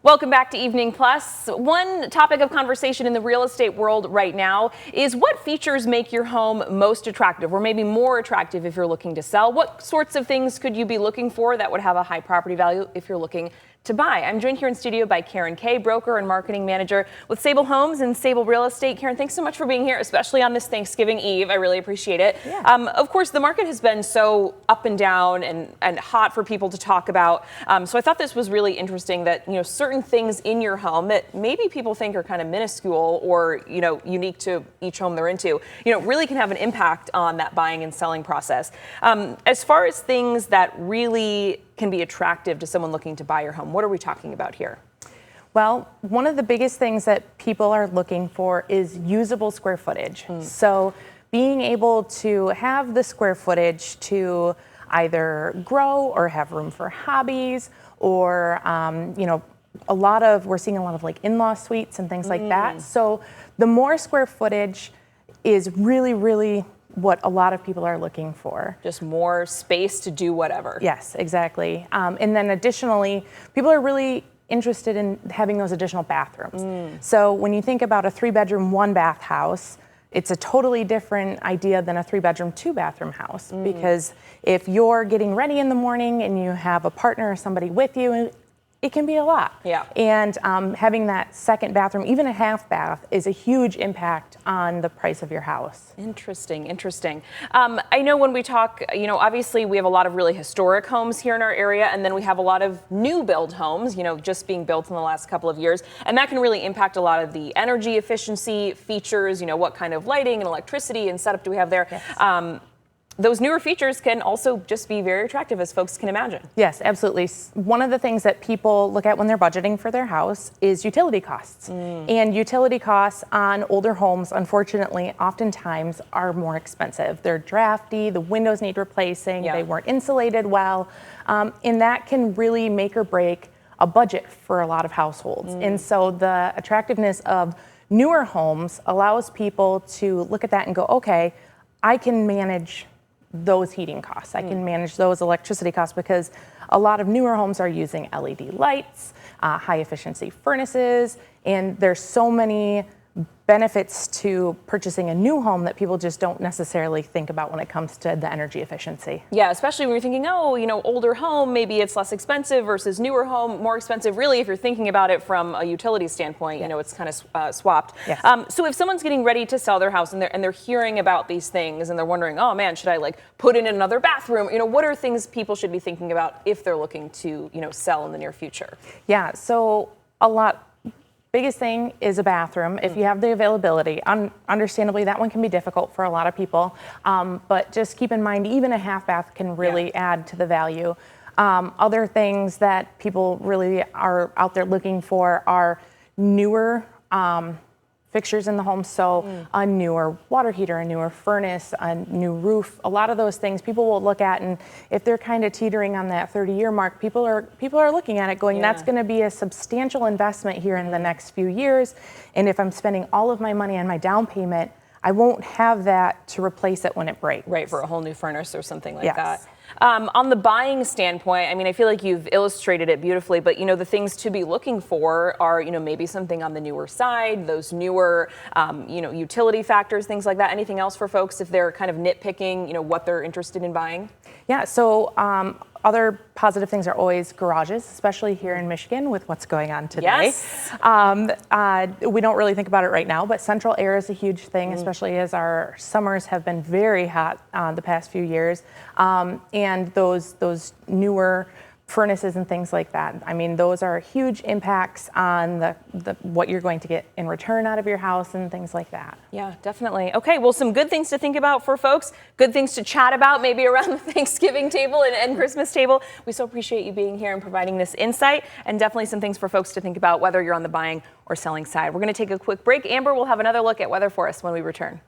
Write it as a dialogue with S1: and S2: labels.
S1: Welcome back to Evening Plus. One topic of conversation in the real estate world right now is what features make your home most attractive, or maybe more attractive if you're looking to sell. What sorts of things could you be looking for that would have a high property value if you're looking to buy? I'm joined here in studio by Karen Kay, broker and marketing manager with Sable Homes and Sable Real Estate. Karen, thanks so much for being here, especially on this Thanksgiving Eve. I really appreciate it.
S2: Yeah.
S1: Of course, the market has been so up and down and hot for people to talk about. So I thought this was really interesting that, certain things in your home that maybe people think are kind of minuscule or, unique to each home they're into, really can have an impact on that buying and selling process. As far as things that really can be attractive to someone looking to buy your home, what are we talking about here?
S2: Well, one of the biggest things that people are looking for is usable square footage. So being able to have the square footage to either grow or have room for hobbies or, we're seeing a lot of like in-law suites and things like that. So the more square footage is really, really what a lot of people are looking for.
S1: Just more space to do whatever.
S2: Yes, exactly. And then additionally, people are really interested in having those additional bathrooms. So when you think about a 3-bedroom, 1-bath house, it's a totally different idea than a 3-bedroom, 2-bathroom house. Because if you're getting ready in the morning and you have a partner or somebody with you, it can be a lot.
S1: Yeah.
S2: And having that second bathroom, even a half bath, is a huge impact on the price of your house.
S1: Interesting. I know when we talk, obviously we have a lot of really historic homes here in our area, and then we have a lot of new build homes, just being built in the last couple of years. And that can really impact a lot of the energy efficiency features, what kind of lighting and electricity and setup do we have there.
S2: Yes.
S1: Those newer features can also just be very attractive, as folks can imagine.
S2: Yes, absolutely. One of the things that people look at when they're budgeting for their house is utility costs. And utility costs on older homes, unfortunately, oftentimes are more expensive. They're drafty, the windows need replacing, they weren't insulated well, and that can really make or break a budget for a lot of households. And so the attractiveness of newer homes allows people to look at that and go, okay, I can manage those heating costs. I can manage those electricity costs because a lot of newer homes are using LED lights, high efficiency furnaces, and there's so many benefits to purchasing a new home that people just don't necessarily think about when it comes to the energy efficiency.
S1: Yeah, especially when you're thinking, older home, maybe it's less expensive versus newer home, more expensive. Really, if you're thinking about it from a utility standpoint, it's kind of swapped.
S2: Yes.
S1: So if someone's getting ready to sell their house and they're hearing about these things and they're wondering, oh man, should I put in another bathroom? What are things people should be thinking about if they're looking to, sell in the near future?
S2: Yeah, so biggest thing is a bathroom. If you have the availability, understandably that one can be difficult for a lot of people, but just keep in mind even a half bath can really add to the value. Other things that people really are out there looking for are newer fixtures in the home, so a newer water heater, a newer furnace, a new roof. A lot of those things people will look at, and if they're kind of teetering on that 30-year mark, people are looking at it going, that's going to be a substantial investment here in the next few years, and if I'm spending all of my money on my down payment, I won't have that to replace it when it breaks.
S1: Right, for a whole new furnace or something like that. On the buying standpoint, I feel like you've illustrated it beautifully, but the things to be looking for are, maybe something on the newer side, those newer, utility factors, things like that. Anything else for folks if they're kind of nitpicking, what they're interested in buying?
S2: Yeah, so other positive things are always garages, especially here in Michigan with what's going on today.
S1: Yes.
S2: We don't really think about it right now, but central air is a huge thing, especially as our summers have been very hot the past few years. And those newer furnaces and things like that. Those are huge impacts on the what you're going to get in return out of your house and things like that.
S1: Yeah, definitely. Okay, well, some good things to think about for folks, good things to chat about maybe around the Thanksgiving table and Christmas table. We so appreciate you being here and providing this insight, and definitely some things for folks to think about whether you're on the buying or selling side. We're going to take a quick break. Amber will have another look at weather for us when we return.